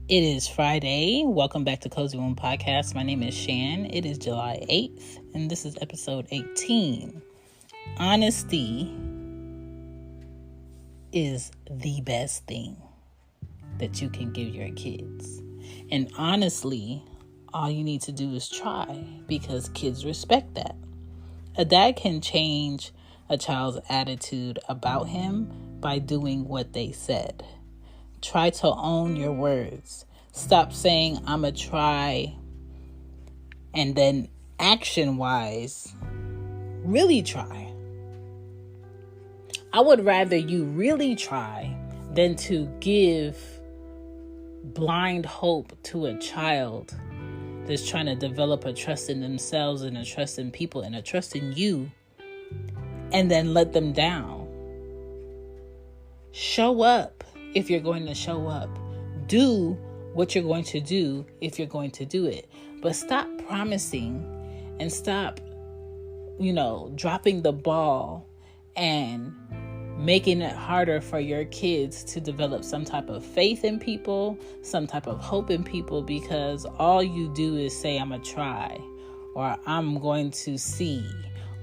It is Friday. Welcome back to Cozywombmama Podcast. My name is Shan. It is July 8th, and this is episode 18. Honesty is the best thing that you can give your kids. And honestly, all you need to do is try, because kids respect that. A dad can change a child's attitude about him by doing what they said. Try to own your words. Stop saying, I'm going to try, and then action-wise, really try. I would rather you really try than to give blind hope to a child that's trying to develop a trust in themselves and a trust in people and a trust in you, and then let them down. Show up if you're going to show up. Do what you're going to do if you're going to do it. But stop promising and stop, dropping the ball and making it harder for your kids to develop some type of faith in people, some type of hope in people, because all you do is say, I'm going to try, or I'm going to see,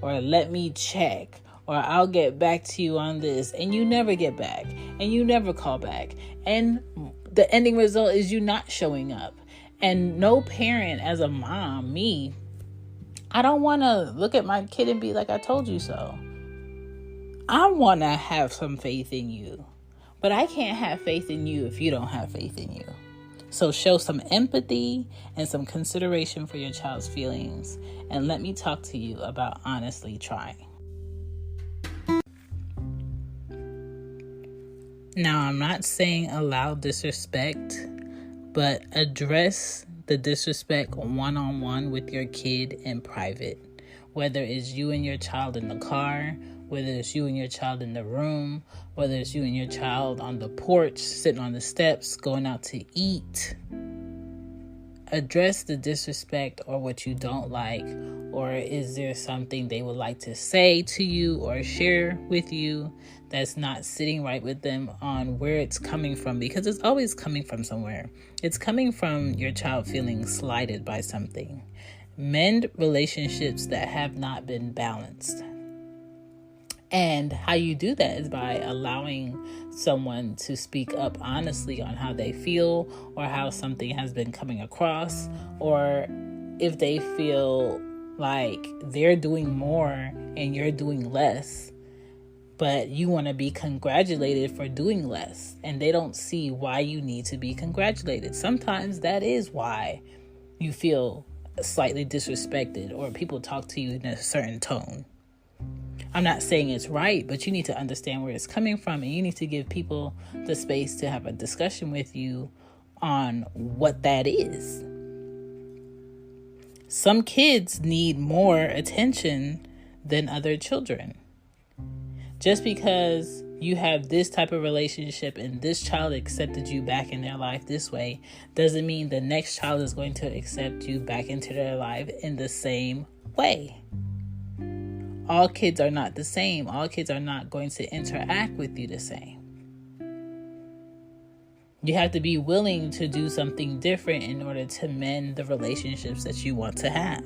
or let me check, or I'll get back to you on this. And you never get back, and you never call back. And the ending result is you not showing up. And no parent, as a mom, me, I don't want to look at my kid and be like, I told you so. I want to have some faith in you, but I can't have faith in you if you don't have faith in you. So show some empathy and some consideration for your child's feelings, and let me talk to you about honestly trying. Now, I'm not saying allow disrespect, but address the disrespect one-on-one with your kid in private. Whether it's you and your child in the car, whether it's you and your child in the room, whether it's you and your child on the porch, sitting on the steps, going out to eat. Address the disrespect or what you don't like, or is there something they would like to say to you or share with you that's not sitting right with them on where it's coming from, because it's always coming from somewhere. It's coming from your child feeling slighted by something. Mend relationships that have not been balanced. And how you do that is by allowing someone to speak up honestly on how they feel, or how something has been coming across, or if they feel like they're doing more and you're doing less, but you want to be congratulated for doing less, and they don't see why you need to be congratulated. Sometimes that is why you feel slightly disrespected, or people talk to you in a certain tone. I'm not saying it's right, but you need to understand where it's coming from, and you need to give people the space to have a discussion with you on what that is. Some kids need more attention than other children. Just because you have this type of relationship and this child accepted you back in their life this way doesn't mean the next child is going to accept you back into their life in the same way. All kids are not the same. All kids are not going to interact with you the same. You have to be willing to do something different in order to mend the relationships that you want to have.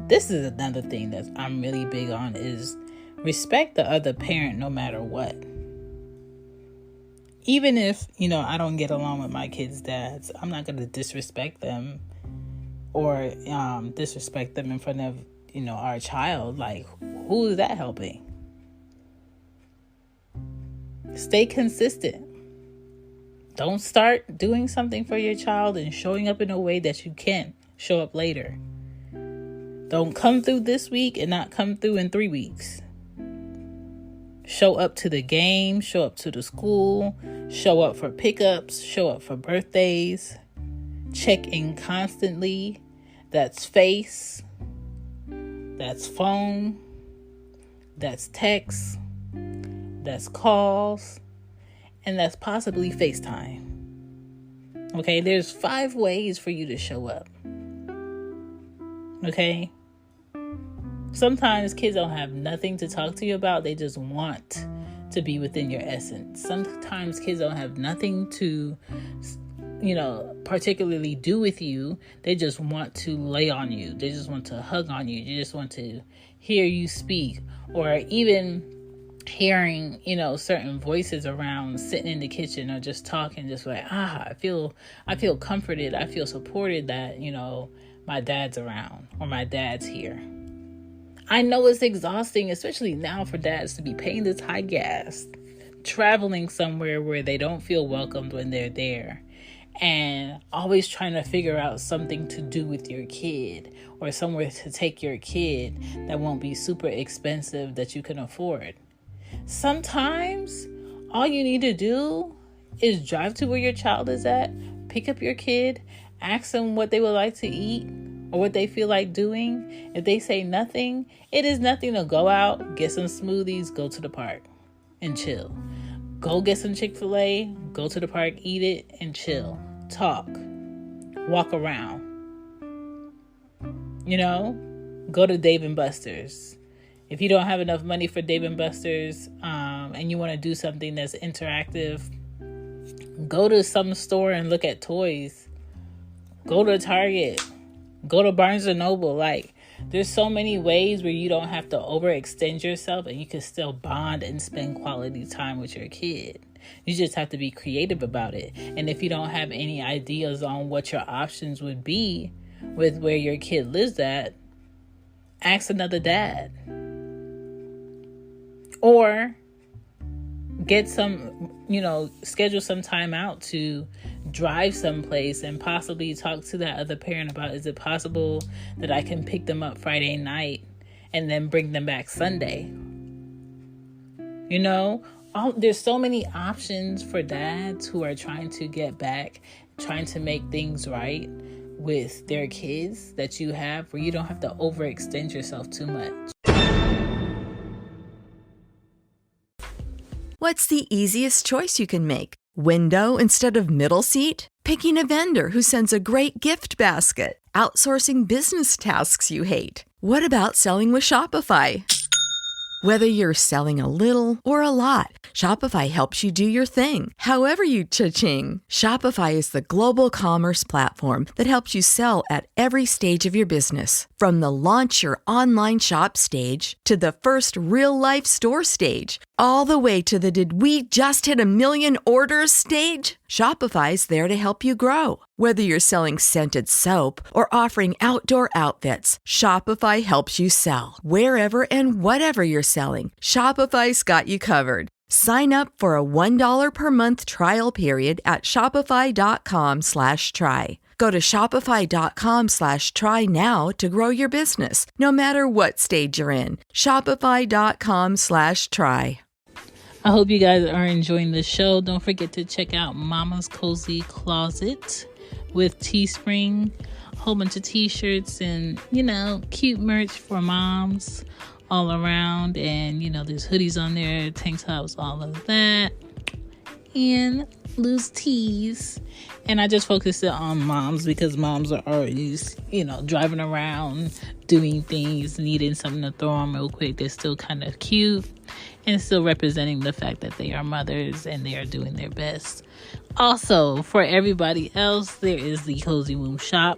This is another thing that I'm really big on, is respect the other parent no matter what. Even if, I don't get along with my kids' dads, I'm not going to disrespect them or disrespect them in front of, our child. Like, who is that helping? Stay consistent. Don't start doing something for your child and showing up in a way that you can't show up later. Don't come through this week and not come through in 3 weeks. Show up to the game, show up to the school, show up for pickups, show up for birthdays. Check in constantly. That's face, that's phone, that's text, that's calls, and that's possibly FaceTime. Okay, there's 5 ways for you to show up. Okay? Sometimes kids don't have nothing to talk to you about. They just want to be within your essence. Sometimes kids don't have nothing to, particularly do with you. They just want to lay on you. They just want to hug on you. They just want to hear you speak, or even hearing, certain voices around, sitting in the kitchen or just talking, just like, I feel comforted. I feel supported that, my dad's around or my dad's here. I know it's exhausting, especially now for dads, to be paying this high gas, traveling somewhere where they don't feel welcomed when they're there, and always trying to figure out something to do with your kid or somewhere to take your kid that won't be super expensive that you can afford. Sometimes all you need to do is drive to where your child is at, pick up your kid, ask them what they would like to eat or what they feel like doing. If they say nothing, it is nothing to go out, get some smoothies, go to the park and chill. Go get some Chick-fil-A, go to the park, eat it and chill. Talk. Walk around. Go to Dave & Buster's. If you don't have enough money for Dave & Buster's and you want to do something that's interactive, go to some store and look at toys. Go to Target. Go to Barnes & Noble. There's so many ways where you don't have to overextend yourself and you can still bond and spend quality time with your kid. You just have to be creative about it. And if you don't have any ideas on what your options would be with where your kid lives at, ask another dad. Or get schedule some time out to drive someplace and possibly talk to that other parent about, is it possible that I can pick them up Friday night and then bring them back Sunday? There's so many options for dads who are trying to get back, trying to make things right with their kids that you have, where you don't have to overextend yourself too much. What's the easiest choice you can make? Window instead of middle seat? Picking a vendor who sends a great gift basket? Outsourcing business tasks you hate? What about selling with Shopify? Whether you're selling a little or a lot, Shopify helps you do your thing, however you cha-ching. Shopify is the global commerce platform that helps you sell at every stage of your business. From the launch your online shop stage to the first real-life store stage, all the way to the did we just hit 1 million orders stage. Shopify's there to help you grow. Whether you're selling scented soap or offering outdoor outfits, Shopify helps you sell. Wherever and whatever you're selling, Shopify's got you covered. Sign up for a $1 per month trial period at shopify.com/try. Go to shopify.com/try now to grow your business, no matter what stage you're in. Shopify.com/try. I hope you guys are enjoying the show. Don't forget to check out Mama's Cozy Closet with Teespring. A whole bunch of t-shirts and, cute merch for moms all around. And, there's hoodies on there, tank tops, all of that. And loose tees. And I just focused it on moms because moms are always, driving around, doing things, needing something to throw on real quick. They're still kind of cute and still representing the fact that they are mothers and they are doing their best. Also, for everybody else, there is the Cozy Womb shop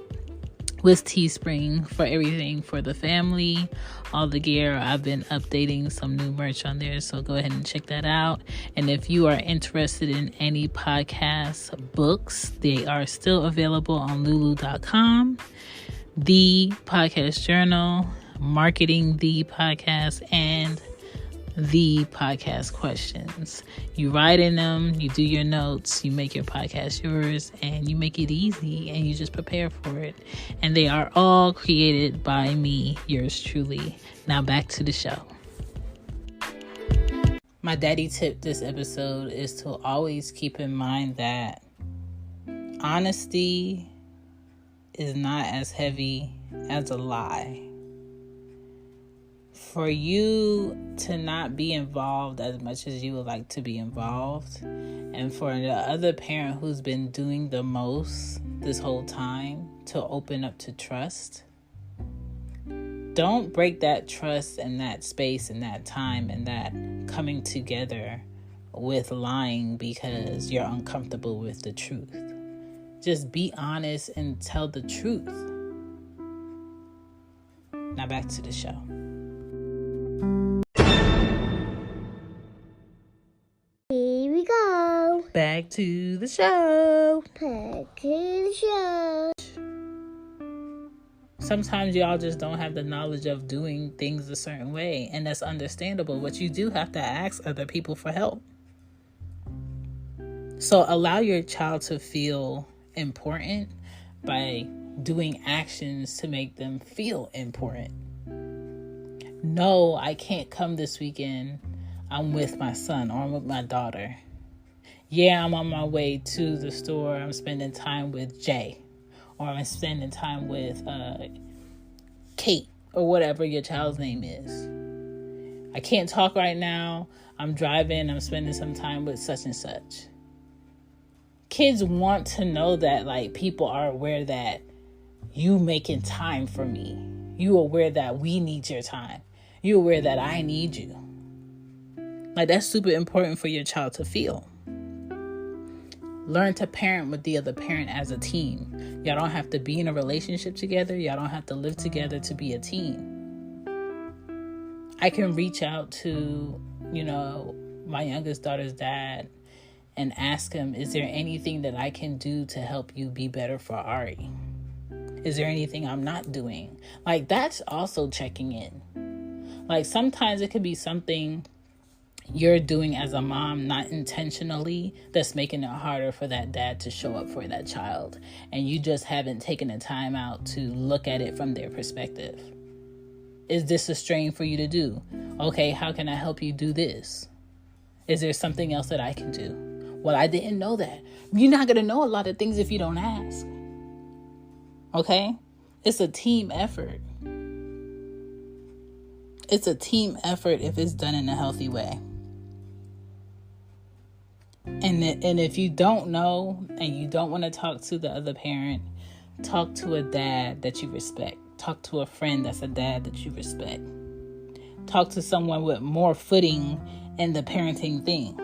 with Teespring for everything for the family, all the gear. I've been updating some new merch on there, so go ahead and check that out. And if you are interested in any podcast books, they are still available on lulu.com, The Podcast Journal, Marketing the Podcast, and The Podcast Questions. You write in them, you do your notes, you make your podcast yours, and you make it easy, and you just prepare for it. And they are all created by me, yours truly. Now back to the show. My daddy tip this episode is to always keep in mind that honesty is not as heavy as a lie. For you to not be involved as much as you would like to be involved, and for the other parent who's been doing the most this whole time to open up to trust, don't break that trust and that space and that time and that coming together with lying because you're uncomfortable with the truth. Just be honest and tell the truth. Now back to the show. Here we go. Back to the show. Back to the show. Sometimes y'all just don't have the knowledge of doing things a certain way, and that's understandable, but you do have to ask other people for help. So allow your child to feel important by doing actions to make them feel important. No, I can't come this weekend. I'm with my son or I'm with my daughter. Yeah, I'm on my way to the store. I'm spending time with Jay. Or I'm spending time with Kate or whatever your child's name is. I can't talk right now. I'm driving. I'm spending some time with such and such. Kids want to know that like people are aware that you making time for me. You aware that we need your time. You aware that I need you. Like that's super important for your child to feel. Learn to parent with the other parent as a team. Y'all don't have to be in a relationship together. Y'all don't have to live together to be a team. I can reach out to, my youngest daughter's dad and ask him, is there anything that I can do to help you be better for Ari? Is there anything I'm not doing? Like that's also checking in. Like sometimes it could be something you're doing as a mom, not intentionally, that's making it harder for that dad to show up for that child. And you just haven't taken the time out to look at it from their perspective. Is this a strain for you to do? Okay, how can I help you do this? Is there something else that I can do? Well, I didn't know that. You're not going to know a lot of things if you don't ask. Okay? It's a team effort. It's a team effort if it's done in a healthy way. And if you don't know and you don't want to talk to the other parent, talk to a dad that you respect. Talk to a friend that's a dad that you respect. Talk to someone with more footing in the parenting thing.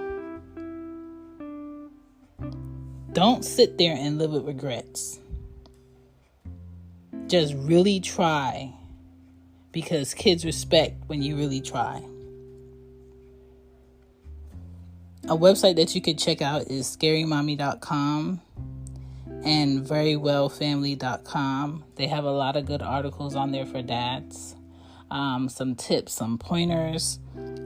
Don't sit there and live with regrets. Just really try, because kids respect when you really try. A website that you could check out is scarymommy.com and verywellfamily.com. They have a lot of good articles on there for dads, some tips, some pointers,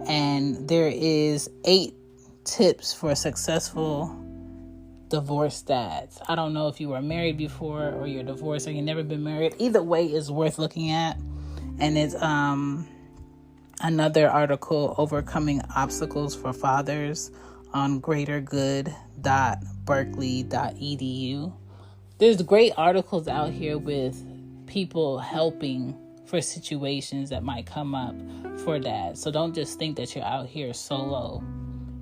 and there is 8 tips for successful divorced dads. I don't know if you were married before or you're divorced or you've never been married. Either way is worth looking at. And it's another article, Overcoming Obstacles for Fathers, on greatergood.berkeley.edu. There's great articles out here with people helping for situations that might come up for dads. So don't just think that you're out here solo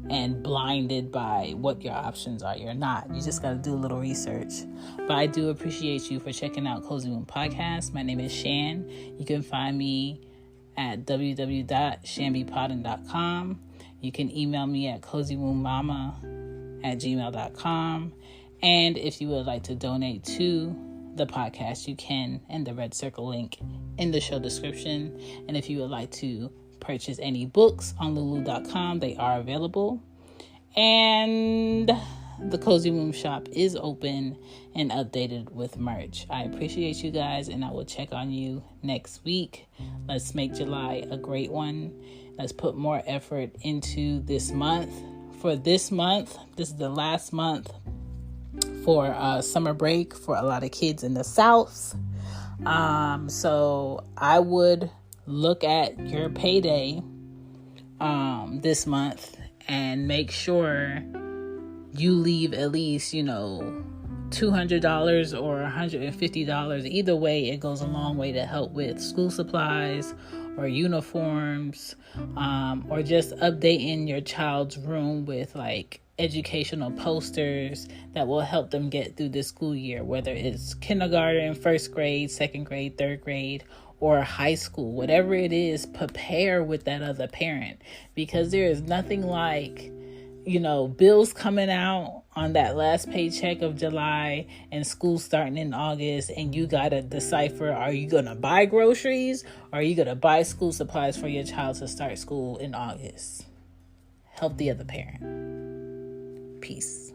and blinded by what your options are. You're not. You just got to do a little research. But I do appreciate you for checking out Cozy Womb Podcast. My name is Shan. You can find me at www.shanbypodden.com. You can email me at cozywombmama@gmail.com. And if you would like to donate to the podcast, you can in the red circle link in the show description. And if you would like to purchase any books on lulu.com, they are available. And the Cozy Womb shop is open and updated with merch. I appreciate you guys, and I will check on you next week. Let's make July a great one. Let's put more effort into this month. For this month, this is the last month for summer break for a lot of kids in the South. So I would look at your payday this month and make sure you leave at least, $200 or $150. Either way, it goes a long way to help with school supplies or uniforms, or just updating your child's room with like educational posters that will help them get through this school year, whether it's kindergarten, first grade, second grade, third grade, or high school, whatever it is, prepare with that other parent, because there is nothing like, bills coming out on that last paycheck of July and school starting in August, and you got to decipher, are you going to buy groceries or are you going to buy school supplies for your child to start school in August? Help the other parent. Peace.